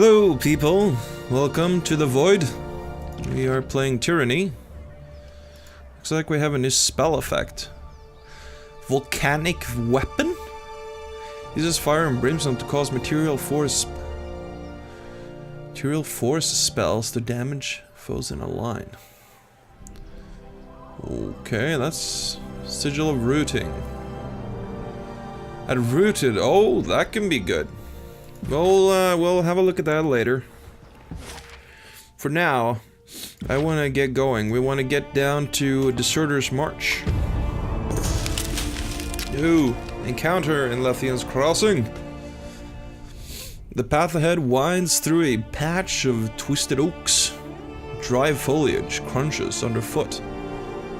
Hello, people. Welcome to the Void. We are playing Tyranny. Looks like we have a new spell effect. Volcanic weapon? Uses fire and brimstone to cause material force spells to damage foes in a line. Okay, that's Sigil of Rooting. And rooted, oh, that can be good. We'll have a look at that later. For now, I want to get going. We want to get down to Deserter's March. Ooh, encounter in Lethian's Crossing. The path ahead winds through a patch of twisted oaks. Dry foliage crunches underfoot,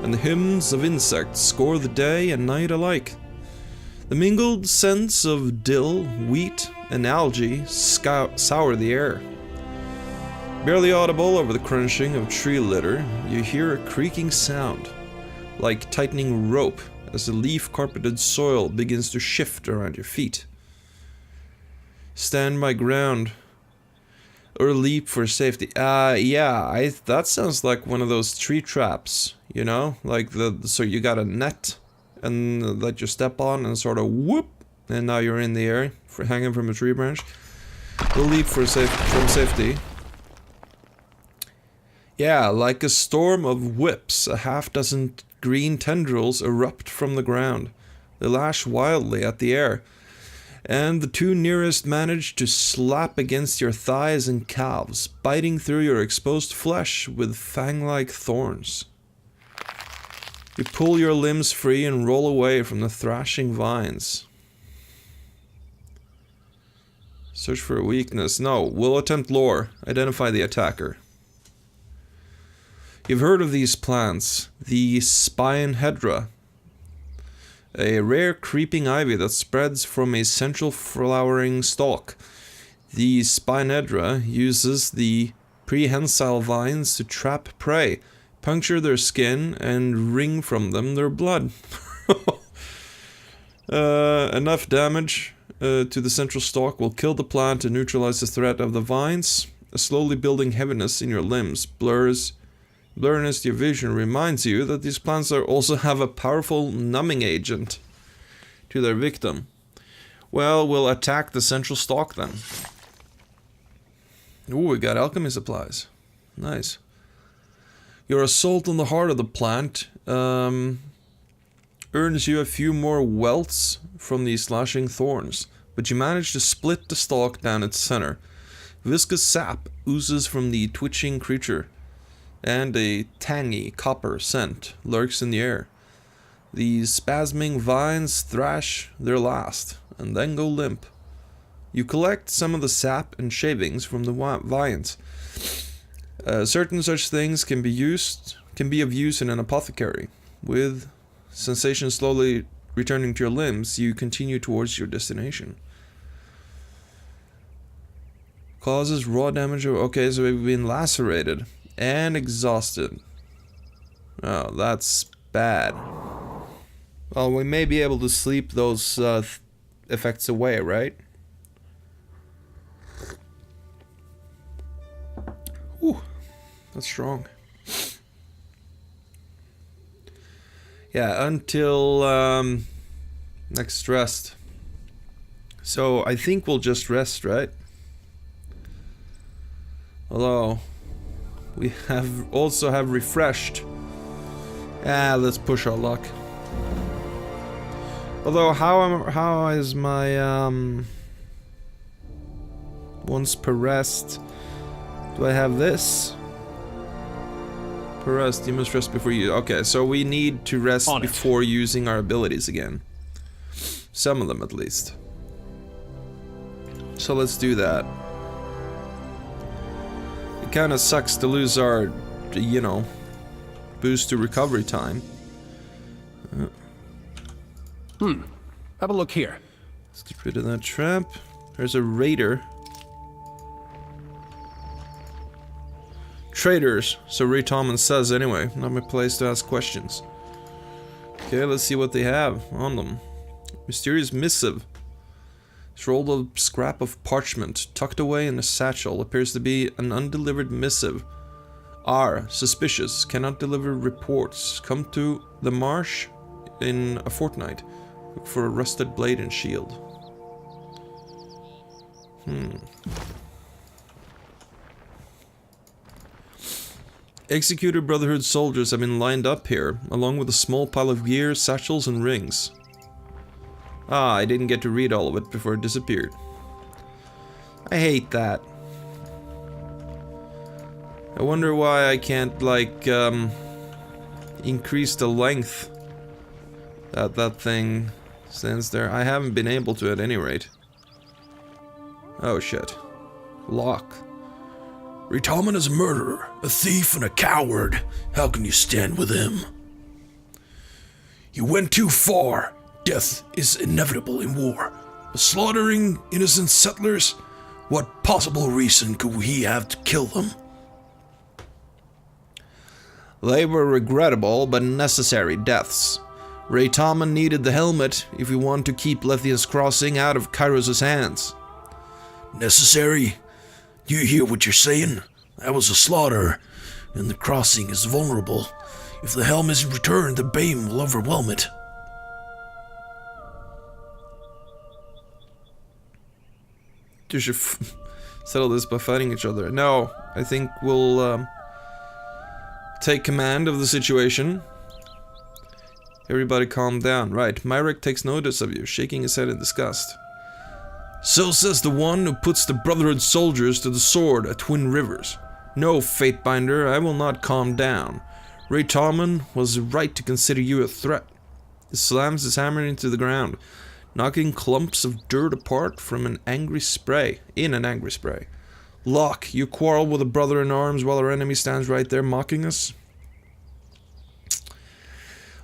and the hymns of insects score the day and night alike. The mingled scents of dill, wheat, and algae sour the air. Barely audible over the crunching of tree litter, you hear a creaking sound, like tightening rope as the leaf-carpeted soil begins to shift around your feet. Stand my ground, or leap for safety. That sounds like one of those tree traps, you know? Like so you got a net and that you step on and sort of whoop, and now you're in the air, hanging from a tree branch. We'll leap for safety. Yeah, like a storm of whips, a half-dozen green tendrils erupt from the ground. They lash wildly at the air, and the two nearest manage to slap against your thighs and calves, biting through your exposed flesh with fang-like thorns. You pull your limbs free and roll away from the thrashing vines. Search for a weakness. No, we'll attempt lore. Identify the attacker. You've heard of these plants. The Spinehedra. A rare creeping ivy that spreads from a central flowering stalk. The Spinehedra uses the prehensile vines to trap prey, puncture their skin, and wring from them their blood. Enough damage to the central stalk will kill the plant and neutralize the threat of the vines. A slowly building heaviness in your limbs blurriness your vision reminds you that these plants also have a powerful numbing agent to their victim. Well, we'll attack the central stalk then. Ooh, we got alchemy supplies. Nice. Your assault on the heart of the plant earns you a few more welts from these slashing thorns, but you manage to split the stalk down its center. Viscous sap oozes from the twitching creature, and a tangy copper scent lurks in the air. These spasming vines thrash their last, and then go limp. You collect some of the sap and shavings from the vines. Certain such things can be of use in an apothecary. With sensation slowly returning to your limbs, you continue towards your destination. Causes raw damage. Okay, so we've been lacerated and exhausted. Oh, that's bad. Well, we may be able to sleep those effects away, right? Ooh, that's strong. Yeah, until next rest. So I think we'll just rest, right? Although we also have refreshed. Let's push our luck. Although how is my once per rest? Do I have this? Per rest, you must rest before you. Okay, so we need to rest before using our abilities again. Some of them at least. So let's do that. It kind of sucks to lose our, you know, boost to recovery time. Have a look here. Let's get rid of that trap. There's a raider. Traders, so Ray Thomas says anyway. Not my place to ask questions. Okay, let's see what they have on them. Mysterious missive. This rolled up scrap of parchment, tucked away in a satchel, appears to be an undelivered missive. R. Suspicious. Cannot deliver reports. Come to the marsh in a fortnight. Look for a rusted blade and shield. Executed Brotherhood soldiers have been lined up here, along with a small pile of gear, satchels, and rings. Ah, I didn't get to read all of it before it disappeared. I hate that. I wonder why I can't, like, increase the length that thing stands there. I haven't been able to at any rate. Oh shit. Lock. Retalman is a murderer, a thief, and a coward. How can you stand with him? You went too far. Death is inevitable in war. But slaughtering innocent settlers? What possible reason could he have to kill them? They were regrettable but necessary deaths. Retalman needed the helmet if he wanted to keep Lethian's Crossing out of Kairos' hands. Necessary? Do you hear what you're saying? That was a slaughter, and the crossing is vulnerable. If the helm isn't returned, the bane will overwhelm it. You should settle this by fighting each other. No, I think we'll take command of the situation. Everybody calm down. Right, Myrick takes notice of you, shaking his head in disgust. So says the one who puts the Brotherhood soldiers to the sword at Twin Rivers. No, Fatebinder, I will not calm down. Retalman was right to consider you a threat. He slams his hammer into the ground, knocking clumps of dirt apart from an angry spray. Locke, you quarrel with a brother in arms while our enemy stands right there mocking us?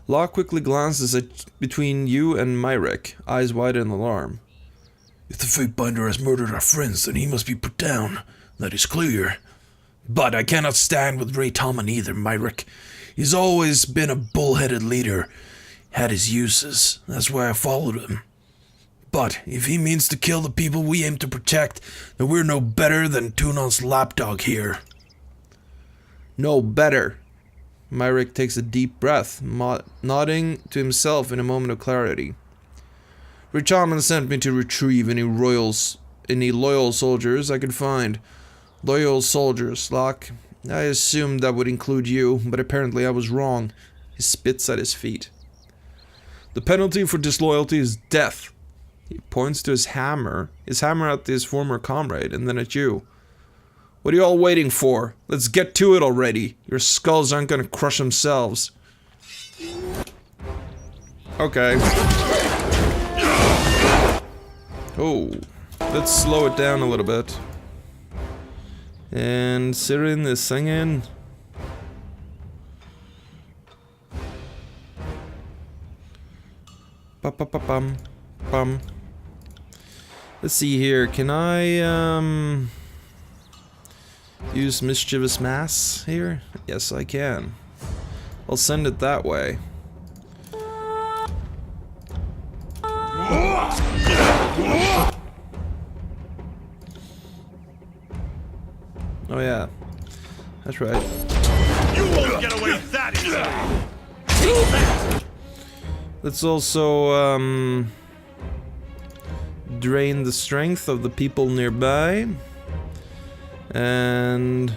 Locke quickly glances at between you and Myrick, eyes wide in alarm. If the Fatebinder has murdered our friends, then he must be put down. That is clear. But I cannot stand with Retalman either, Myrick. He's always been a bull-headed leader. Had his uses. That's why I followed him. But if he means to kill the people we aim to protect, then we're no better than Tunon's lapdog here. No better. Myrick takes a deep breath, nodding to himself in a moment of clarity. Retalman sent me to retrieve any loyal soldiers I could find. Loyal soldiers, Locke. I assumed that would include you, but apparently I was wrong. He spits at his feet. The penalty for disloyalty is death. He points to his hammer at his former comrade, and then at you. What are you all waiting for? Let's get to it already. Your skulls aren't gonna crush themselves. Okay. Oh, let's slow it down a little bit. And Sirin is singing. Ba-ba-ba-bum. Bum. Let's see here. Can I use Mischievous Mass here? Yes, I can. I'll send it that way. Oh yeah, that's right. You won't get away that easily. Let's also drain the strength of the people nearby, and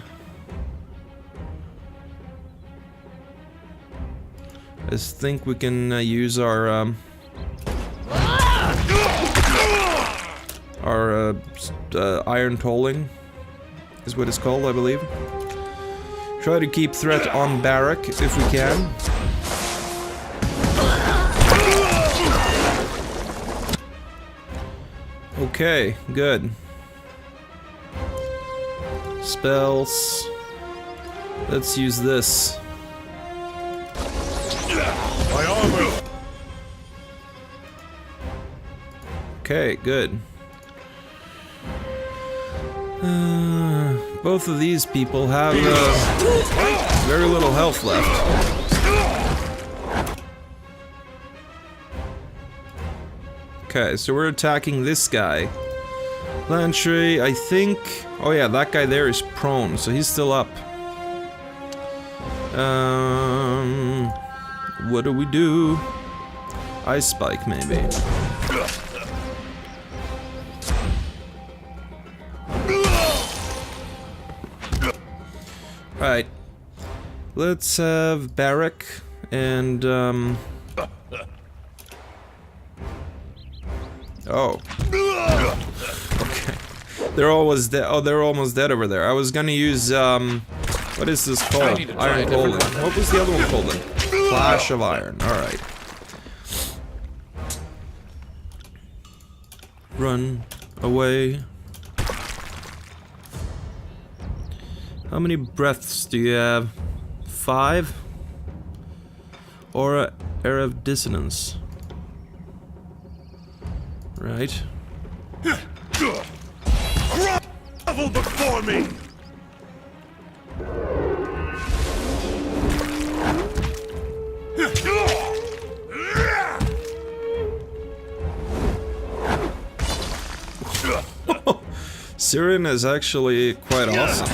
I think we can use our iron tolling. Is what it's called, I believe. Try to keep threat on barrack if we can. Okay, good. Spells. Let's use this. My armor. Okay, good. Both of these people have very little health left. Okay, so we're attacking this guy. Lantry, I think... Oh yeah, that guy there is prone, so he's still up. What do we do? Ice Spike, maybe. Right. Let's have Barrack and, Oh. Okay. They're almost dead. Oh, they're almost dead over there. I was gonna use, what is this called? Iron Golem. What was the other one called then? Flash of Iron. Alright. Run away. How many breaths do you have? 5? Aura of Dissonance. Right. Grovel before me! Siren is actually quite awesome.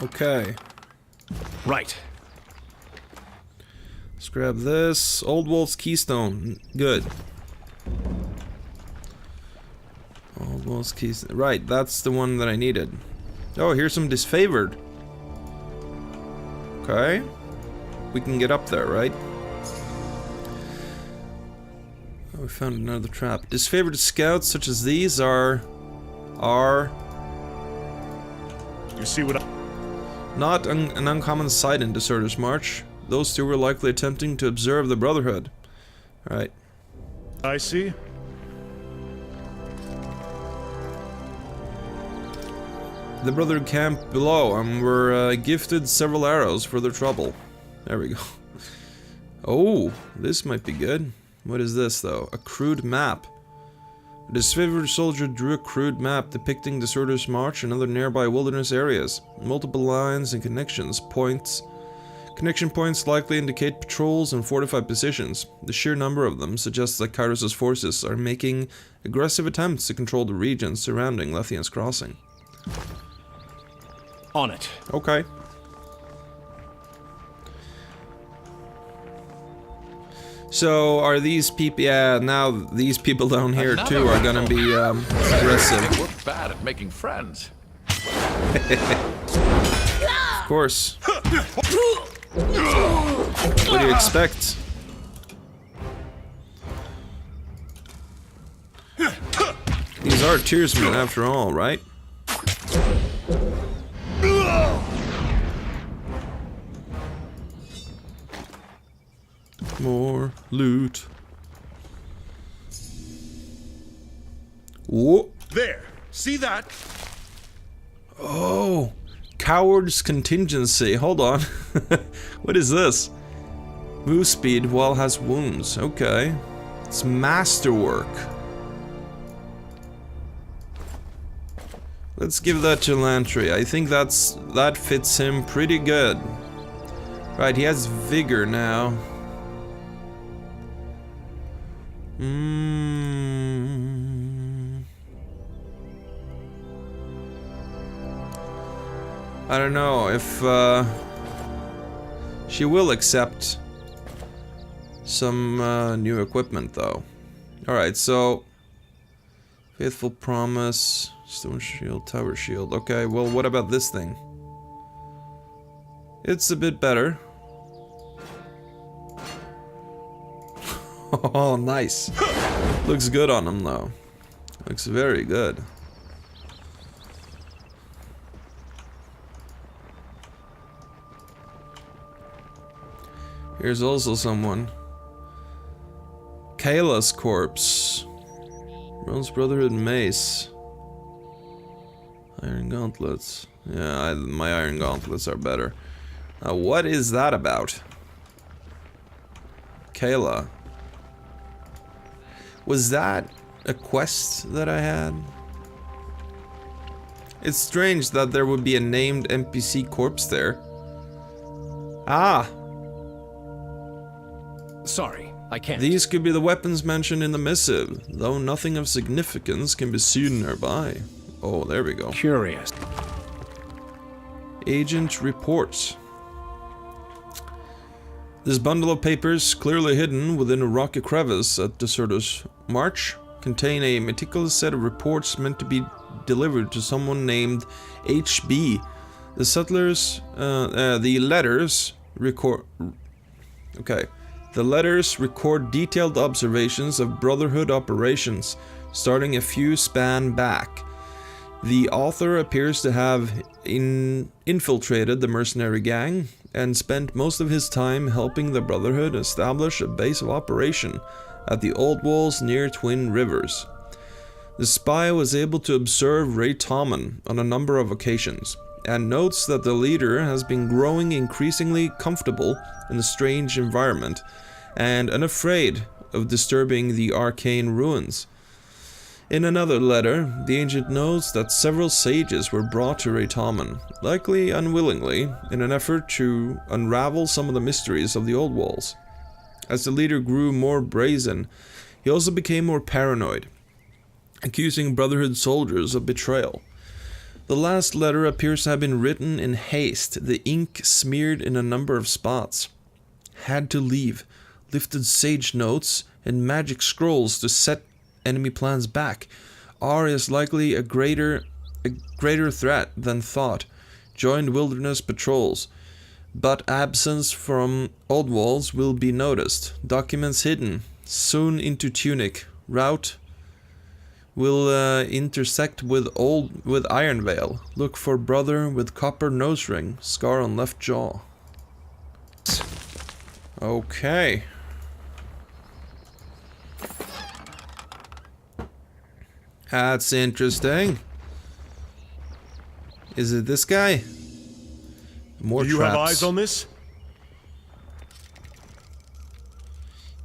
Okay. Right. Let's grab this. Old Wolf's Keystone. Good. Old Wolf's Keystone. Right, that's the one that I needed. Oh, here's some Disfavored. Okay. We can get up there, right? Oh, we found another trap. Disfavored scouts such as these are... You see what Not an uncommon sight in Deserter's March. Those two were likely attempting to observe the Brotherhood. Right. I see? The Brotherhood camp below and were gifted several arrows for their trouble. There we go. Oh, this might be good. What is this though? A crude map. A disfavored soldier drew a crude map depicting Deserter's March and other nearby wilderness areas. Multiple lines and connection points likely indicate patrols and fortified positions. The sheer number of them suggests that Kairos' forces are making aggressive attempts to control the region surrounding Lethian's Crossing. On it. Okay. So, are these people... Yeah, now these people down here too are gonna be aggressive. We're bad at making friends. Of course. What do you expect? These are Tearsmen after all, right? More loot. Whoa. There! See that? Oh, Coward's Contingency. Hold on. What is this? Move speed while has wounds. Okay. It's masterwork. Let's give that to Lantry. I think that fits him pretty good. Right, he has vigor now. I don't know if she will accept some new equipment though. Alright, so Faithful Promise, Stone Shield, Tower Shield. Okay, well what about this thing? It's a bit better. Oh, nice. Looks good on him though. Looks very good. Here's also someone. Kayla's corpse. Bronze Brotherhood mace. Iron gauntlets. Yeah, my iron gauntlets are better. What is that about? Kayla. Was that a quest that I had? It's strange that there would be a named NPC corpse there. Ah! Sorry, I can't. These could be the weapons mentioned in the missive, though nothing of significance can be seen nearby. Oh, there we go. Curious. Agent reports. This bundle of papers, clearly hidden within a rocky crevice at Deserter's March, contain a meticulous set of reports meant to be delivered to someone named HB. The settlers, the letters record detailed observations of Brotherhood operations, starting a few span back. The author appears to have infiltrated the mercenary gang and spent most of his time helping the Brotherhood establish a base of operation at the Old Walls near Twin Rivers. The spy was able to observe Ray Tommen on a number of occasions, and notes that the leader has been growing increasingly comfortable in the strange environment and unafraid of disturbing the arcane ruins. In another letter, the agent notes that several sages were brought to Ray Tommen, likely unwillingly, in an effort to unravel some of the mysteries of the Old Walls. As the leader grew more brazen, he also became more paranoid, accusing Brotherhood soldiers of betrayal. The last letter appears to have been written in haste, the ink smeared in a number of spots. Had to leave, lifted sage notes and magic scrolls to set enemy plans back. R is likely a greater threat than thought. Joined wilderness patrols, but absence from Old Walls will be noticed. Documents hidden, soon into tunic. Route will intersect with Ironvale. Look for brother with copper nose ring, scar on left jaw. Okay. That's interesting. Is it this guy? More Do you traps. have eyes on this?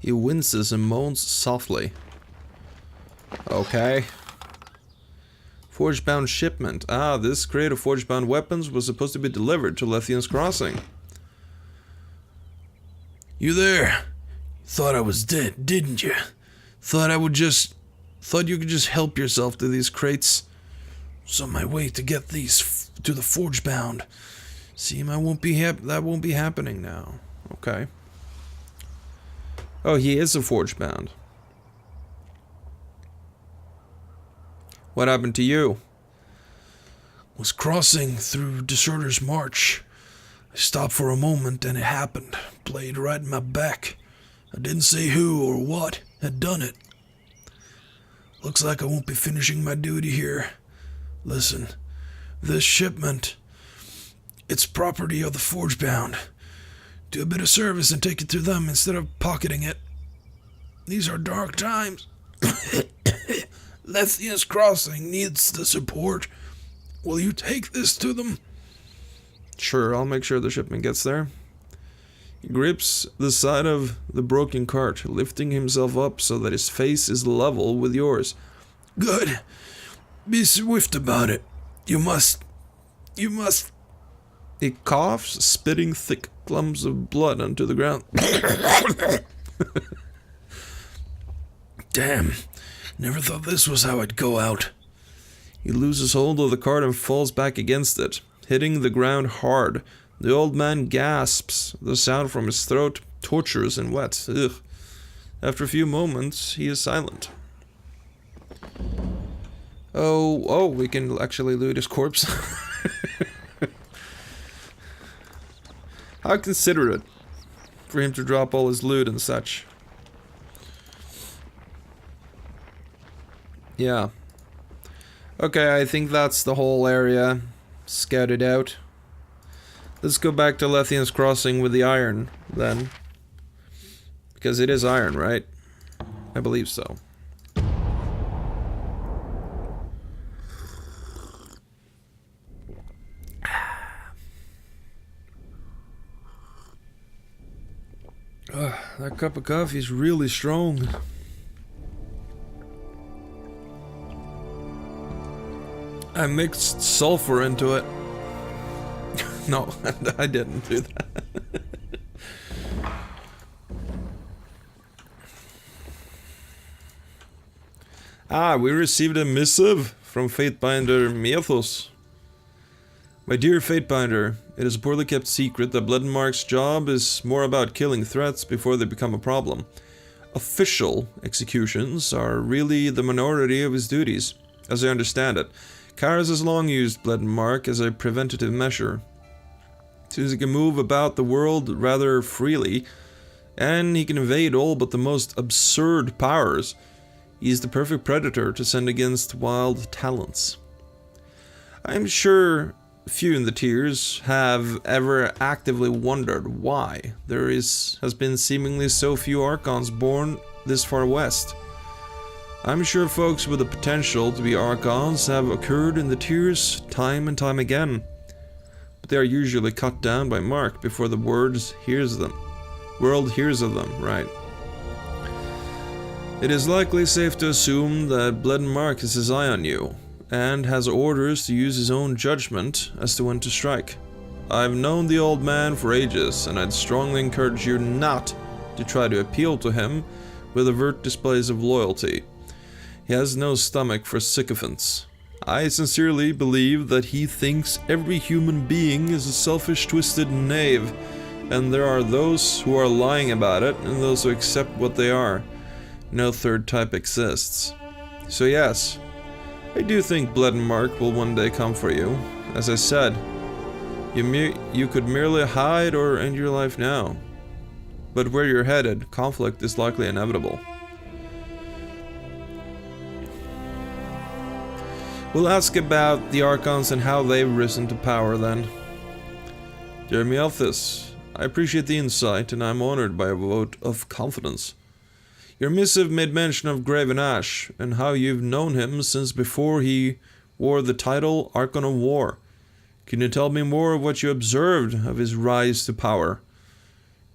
He winces and moans softly. Okay. Forge-bound shipment. Ah, this crate of forge-bound weapons was supposed to be delivered to Lethian's Crossing. You there? Thought I was dead, didn't you? Thought you could just help yourself to these crates. Was on my way to get these to the forge-bound. Seem that won't be happening now. Okay. Oh, he is a forge-bound. What happened to you? Was crossing through Deserter's March. I stopped for a moment and it happened. Blade right in my back. I didn't say who or what had done it. Looks like I won't be finishing my duty here. Listen, this shipment, it's property of the Forgebound. Do a bit of service and take it to them instead of pocketing it. These are dark times. Lethian's Crossing needs the support. Will you take this to them? Sure, I'll make sure the shipment gets there. He grips the side of the broken cart, lifting himself up so that his face is level with yours. Good. Be swift about it. You must... He coughs, spitting thick clumps of blood onto the ground. Damn. Never thought this was how I'd go out. He loses hold of the cart and falls back against it, hitting the ground hard. The old man gasps. The sound from his throat torturous and wet. Ugh. After a few moments, he is silent. Oh, we can actually loot his corpse. How considerate for him to drop all his loot and such. Yeah. Okay, I think that's the whole area scouted out. Let's go back to Lethian's Crossing with the iron, then. Because it is iron, right? I believe so. That cup of coffee is really strong. I mixed sulfur into it. No, I didn't do that. Ah, we received a missive from Fatebinder Methos. My dear Fatebinder, it is a poorly kept secret that Bloodmark's job is more about killing threats before they become a problem. Official executions are really the minority of his duties, as I understand it. Karas has long used Bloodmark as a preventative measure, since he can move about the world rather freely, and he can evade all but the most absurd powers. He's the perfect predator to send against wild talents. I'm sure few in the tiers have ever actively wondered why there has been seemingly so few Archons born this far west. I'm sure folks with the potential to be Archons have occurred in the tiers time and time again, but they are usually cut down by Mark before the world hears of them, right? It is likely safe to assume that Bloodmark has his eye on you, and has orders to use his own judgment as to when to strike. I've known the old man for ages, and I'd strongly encourage you not to try to appeal to him with overt displays of loyalty. He has no stomach for sycophants. I sincerely believe that he thinks every human being is a selfish, twisted knave, and there are those who are lying about it, and those who accept what they are. No third type exists. So yes, I do think Bloodmark will one day come for you. As I said, you could merely hide or end your life now. But where you're headed, conflict is likely inevitable. We'll ask about the Archons and how they've risen to power then. Dear Methos, I appreciate the insight and I'm honored by a vote of confidence. Your missive made mention of Graven Ash, and how you've known him since before he wore the title Archon of War. Can you tell me more of what you observed of his rise to power?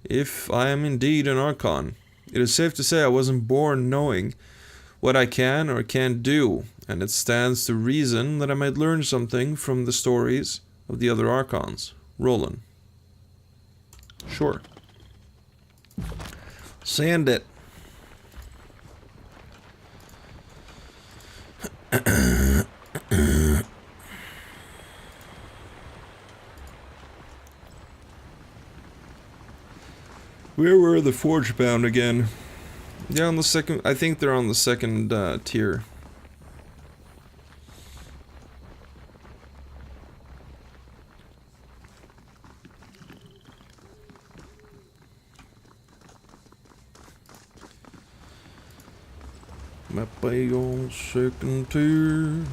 If I am indeed an Archon, it is safe to say I wasn't born knowing what I can or can't do, and it stands to reason that I might learn something from the stories of the other Archons. Roland. Sure. Sand it. Where were the Forge bound again? Yeah, on the second. I think they're on the second tier. Map on second tier.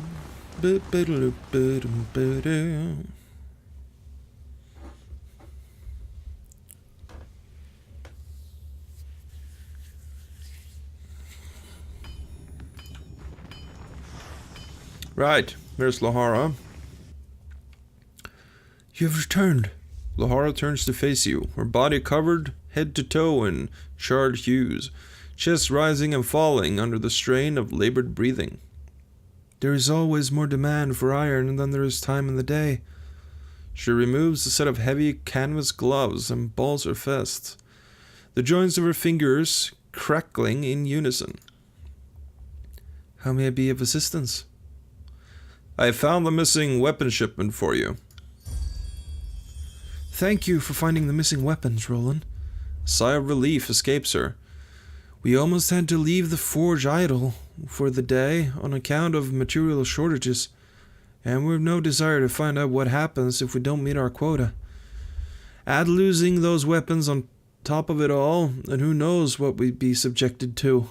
Right, there's Lahara. You have returned. Lahara turns to face you, her body covered head to toe in charred hues, chest rising and falling under the strain of labored breathing. There is always more demand for iron than there is time in the day. She removes a set of heavy canvas gloves and balls her fists, the joints of her fingers crackling in unison. How may I be of assistance? I have found the missing weapon shipment for you. Thank you for finding the missing weapons, Roland. A sigh of relief escapes her. We almost had to leave the forge idle for the day on account of material shortages, and we've no desire to find out what happens if we don't meet our quota. Add losing those weapons on top of it all, and who knows what we'd be subjected to.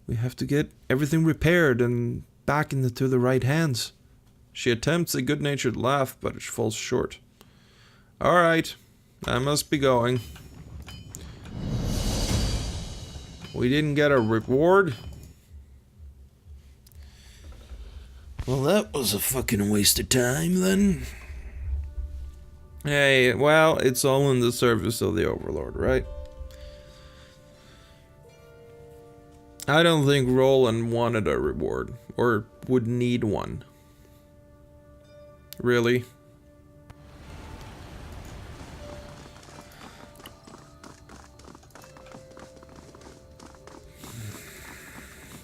We have to get everything repaired and back into the right hands. She attempts a good-natured laugh, but it falls short. Alright, I must be going. We didn't get a reward? Well, that was a fucking waste of time, then. Hey, well, it's all in the service of the Overlord, right? I don't think Roland wanted a reward, or would need one. Really?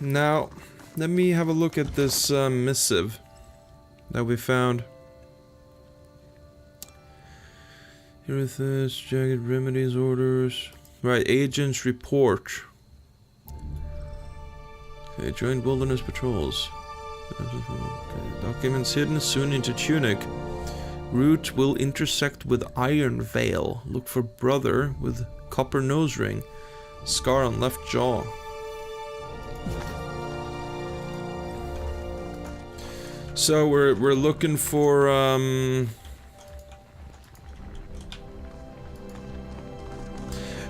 Now, let me have a look at this missive that we found. Here with this, jagged remedies, orders. Right, agents report. Okay, join wilderness patrols. Okay, documents hidden soon into tunic. Route will intersect with Iron Veil. Look for brother with copper nose ring. Scar on left jaw. So we're looking for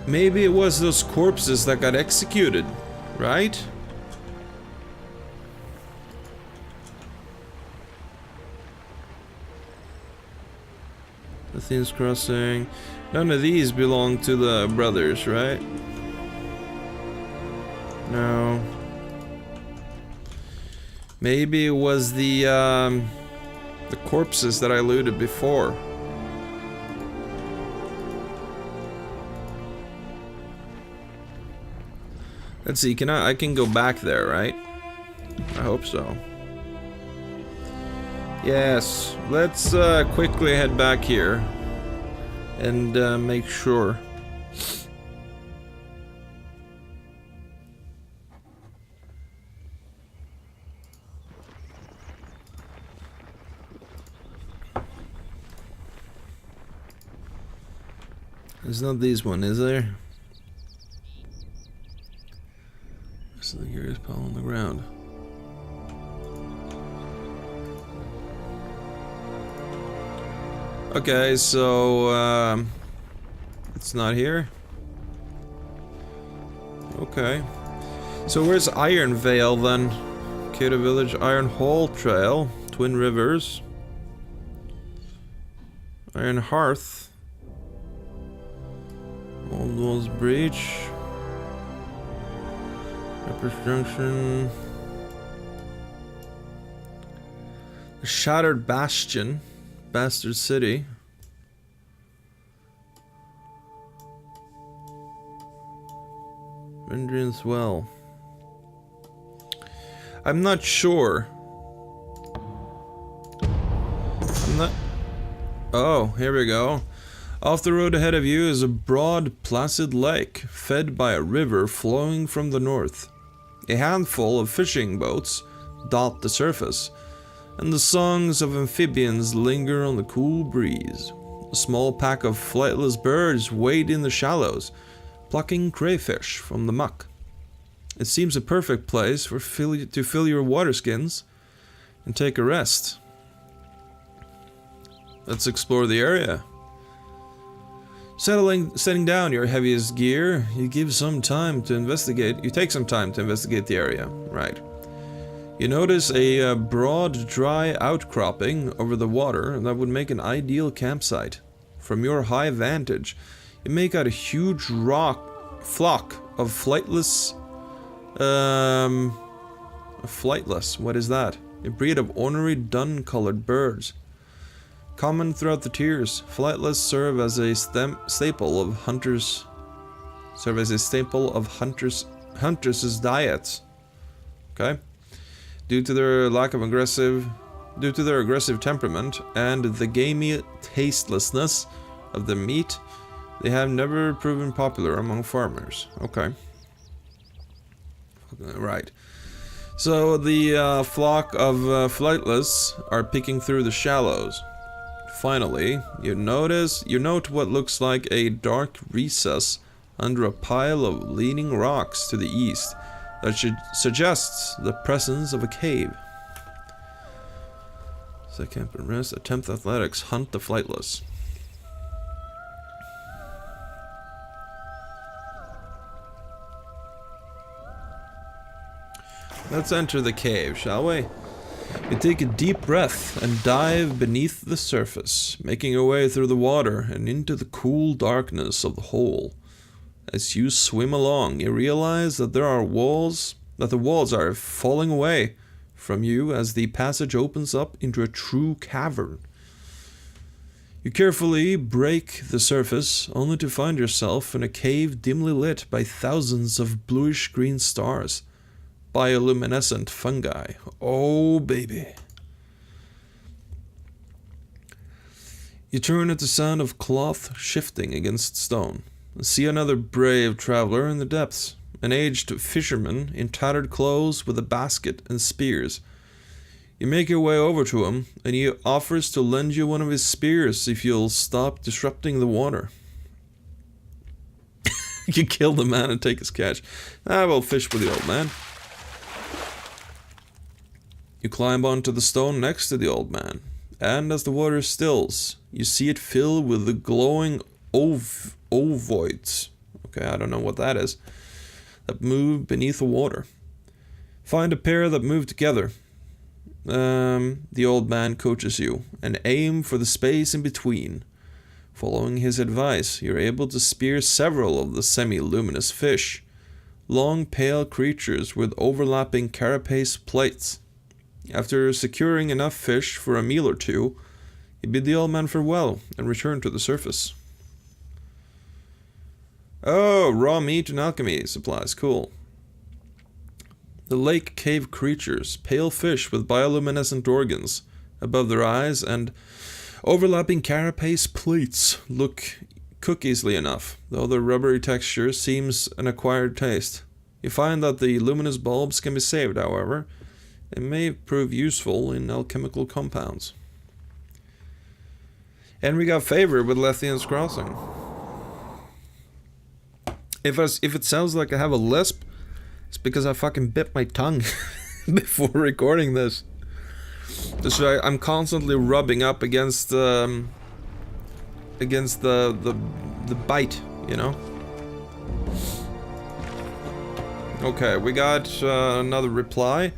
maybe it was those corpses that got executed, right? Athena's Crossing. None of these belong to the brothers, right? No. Maybe it was the corpses that I looted before. Let's see, I can go back there, right? I hope so. Yes, let's quickly head back here and make sure. There's not this one, is there? There's the gears pile on the ground. Okay, so it's not here. Okay. So where's Iron Veil then? Cato Village, Iron Hall Trail, Twin Rivers, Iron Hearth, Old Walls Breach, Empress Junction, the Shattered Bastion, Bastard City, Rendrian's Well. I'm not sure. I'm not... Oh, here we go. Off the road ahead of you is a broad, placid lake, fed by a river flowing from the north. A handful of fishing boats dot the surface, and the songs of amphibians linger on the cool breeze. A small pack of flightless birds wade in the shallows, plucking crayfish from the muck. It seems a perfect place to fill your water skins and take a rest. Let's explore the area. Setting down your heaviest gear, you take some time to investigate the area. Right. You notice a broad, dry outcropping over the water that would make an ideal campsite. From your high vantage, you make out a huge flock of flightless, what is that? A breed of ornery dun-colored birds. Common throughout the tiers, flightless serve as a staple of hunters' diets. Okay, due to their aggressive temperament and the gamey tastelessness of the meat, they have never proven popular among farmers. Okay, right. So the flock of flightless are peeking through the shallows. Finally, you note what looks like a dark recess under a pile of leaning rocks to the east that suggests the presence of a cave. Set camp and rest, attempt athletics, hunt the flightless. Let's enter the cave, shall we? You take a deep breath and dive beneath the surface, making your way through the water and into the cool darkness of the hole. As you swim along, you realize that the walls are falling away from you as the passage opens up into a true cavern. You carefully break the surface, only to find yourself in a cave dimly lit by thousands of bluish-green stars. bioluminescent fungi. Oh, baby. You turn at the sound of cloth shifting against stone, and see another brave traveler in the depths, an aged fisherman in tattered clothes with a basket and spears. You make your way over to him, and he offers to lend you one of his spears if you'll stop disrupting the water. You kill the man and take his catch. We'll fish with the old man. You climb onto the stone next to the old man, and as the water stills, you see it fill with the glowing ovoids. Okay, I don't know what that is. That move beneath the water. Find a pair that move together. The old man coaches you, and aim for the space in between. Following his advice, you're able to spear several of the semi-luminous fish, long pale creatures with overlapping carapace plates. After securing enough fish for a meal or two, you bid the old man farewell and return to the surface. Oh, raw meat and alchemy supplies, cool. The lake cave creatures, pale fish with bioluminescent organs above their eyes and overlapping carapace plates cook easily enough, though their rubbery texture seems an acquired taste. You find that the luminous bulbs can be saved, however, and may prove useful in alchemical compounds. And we got favor with Lethian's Crossing. If it sounds like I have a lisp, it's because I fucking bit my tongue before recording this. So I'm constantly rubbing up against the bite, you know. Okay, we got another reply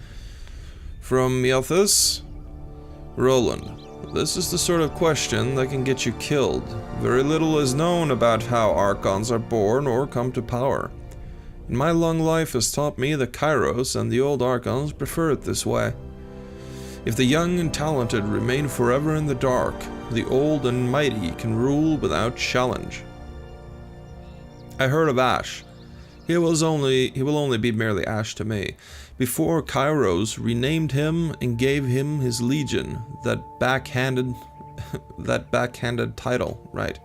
from Miothus. Roland, this is the sort of question that can get you killed. Very little is known about how Archons are born or come to power. And my long life has taught me that Kairos and the old Archons prefer it this way. If the young and talented remain forever in the dark, the old and mighty can rule without challenge. I heard of Ash. He will only be merely Ash to me. Before Kairos renamed him and gave him his legion, that backhanded title, right?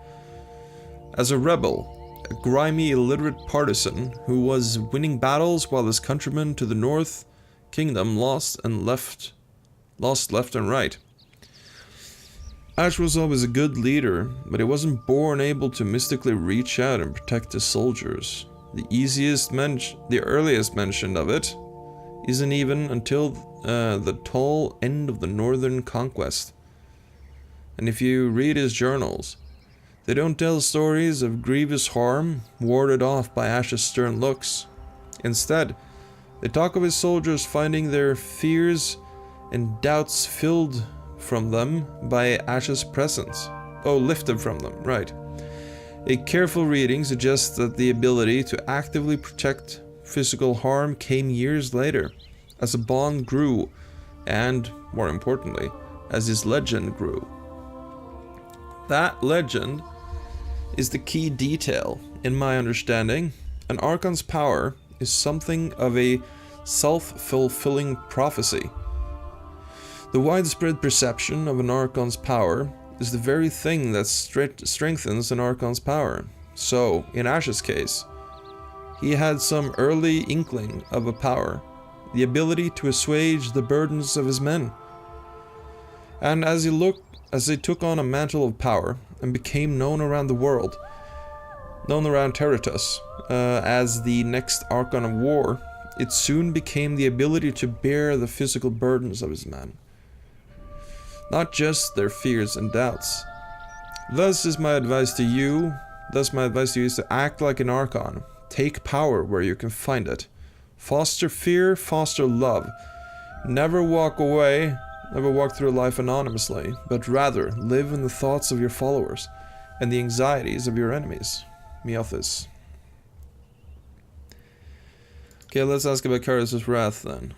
As a rebel, a grimy, illiterate partisan who was winning battles while his countrymen to the north kingdom lost left and right. Ash was always a good leader, but he wasn't born able to mystically reach out and protect his soldiers. The earliest mention of it isn't even until the tall end of the Northern Conquest. And if you read his journals, they don't tell stories of grievous harm warded off by Ash's stern looks. Instead, they talk of his soldiers finding their fears and doubts filled from them by Ash's presence. Oh, lifted from them, right. A careful reading suggests that the ability to actively protect physical harm came years later, as a bond grew, and, more importantly, as his legend grew. That legend is the key detail, in my understanding. An Archon's power is something of a self-fulfilling prophecy. The widespread perception of an Archon's power is the very thing that strengthens an Archon's power. So, in Ash's case, he had some early inkling of a power, the ability to assuage the burdens of his men. And as he took on a mantle of power and became known around the world, known around Territus as the next Archon of War, it soon became the ability to bear the physical burdens of his men, not just their fears and doubts. Thus my advice to you is to act like an Archon. Take power where you can find it. Foster fear, foster love. Never walk through life anonymously, but rather live in the thoughts of your followers and the anxieties of your enemies. Miothis. Okay, let's ask about Kairos' wrath then.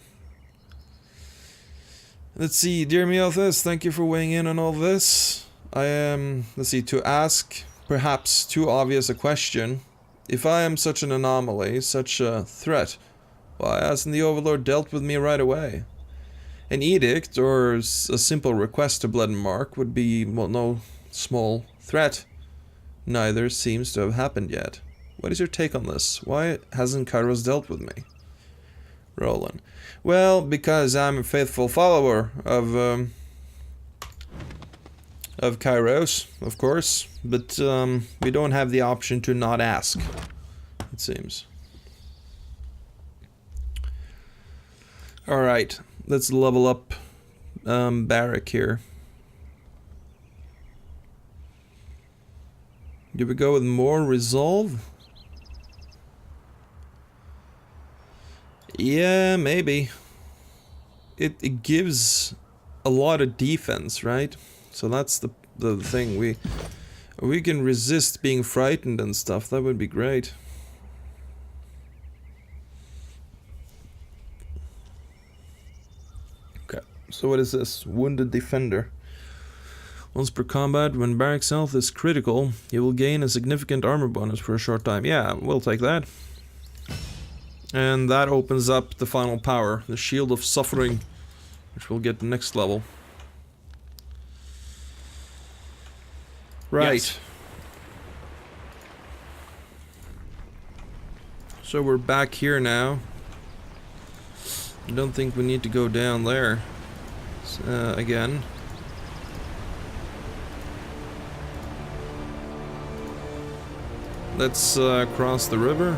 Let's see, dear Miothis, thank you for weighing in on all this. To ask perhaps too obvious a question. If I am such an anomaly, such a threat, Why hasn't the Overlord dealt with me right away? An edict or a simple request to Blood and Mark would be, well, no small threat. Neither seems to have happened yet. What is your take on this? Why hasn't Kairos dealt with me? Roland. Well, because I'm a faithful follower of Kairos, of course, but we don't have the option to not ask, it seems. Alright, let's level up Barrack here. Do we go with more resolve? Yeah, maybe. It gives a lot of defense, right? So that's the thing. We can resist being frightened and stuff. That would be great. Okay, so what is this? Wounded Defender. Once per combat, when Barrack's health is critical, you will gain a significant armor bonus for a short time. Yeah, we'll take that. And that opens up the final power, the Shield of Suffering, which we'll get next level. Right. Yes. So we're back here now. I don't think we need to go down there again. Let's cross the river.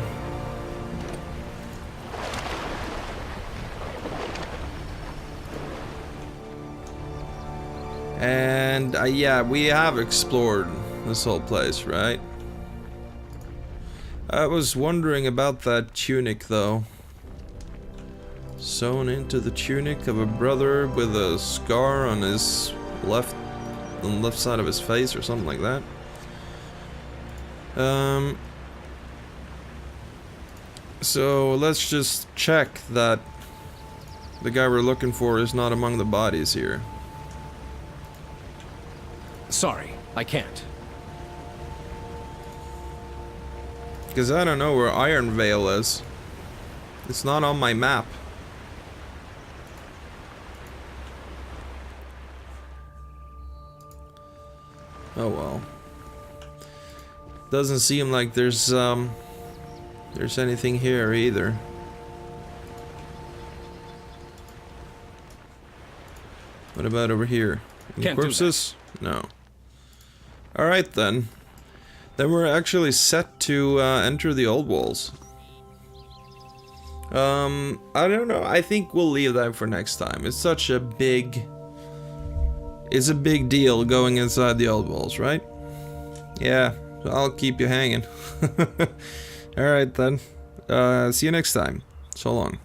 And yeah, we have explored this whole place, right? I was wondering about that tunic though. Sewn into the tunic of a brother with a scar on his left side of his face or something like that. So let's just check that the guy we're looking for is not among the bodies here. Sorry, I can't. Because I don't know where Iron Veil is. It's not on my map. Oh well. Doesn't seem like there's anything here either. What about over here? Any Can't do corpses? No. Alright then. Then we're actually set to enter the old walls. I don't know. I think we'll leave that for next time. It's such a big... It's a big deal going inside the old walls, right? Yeah, I'll keep you hanging. Alright then. See you next time. So long.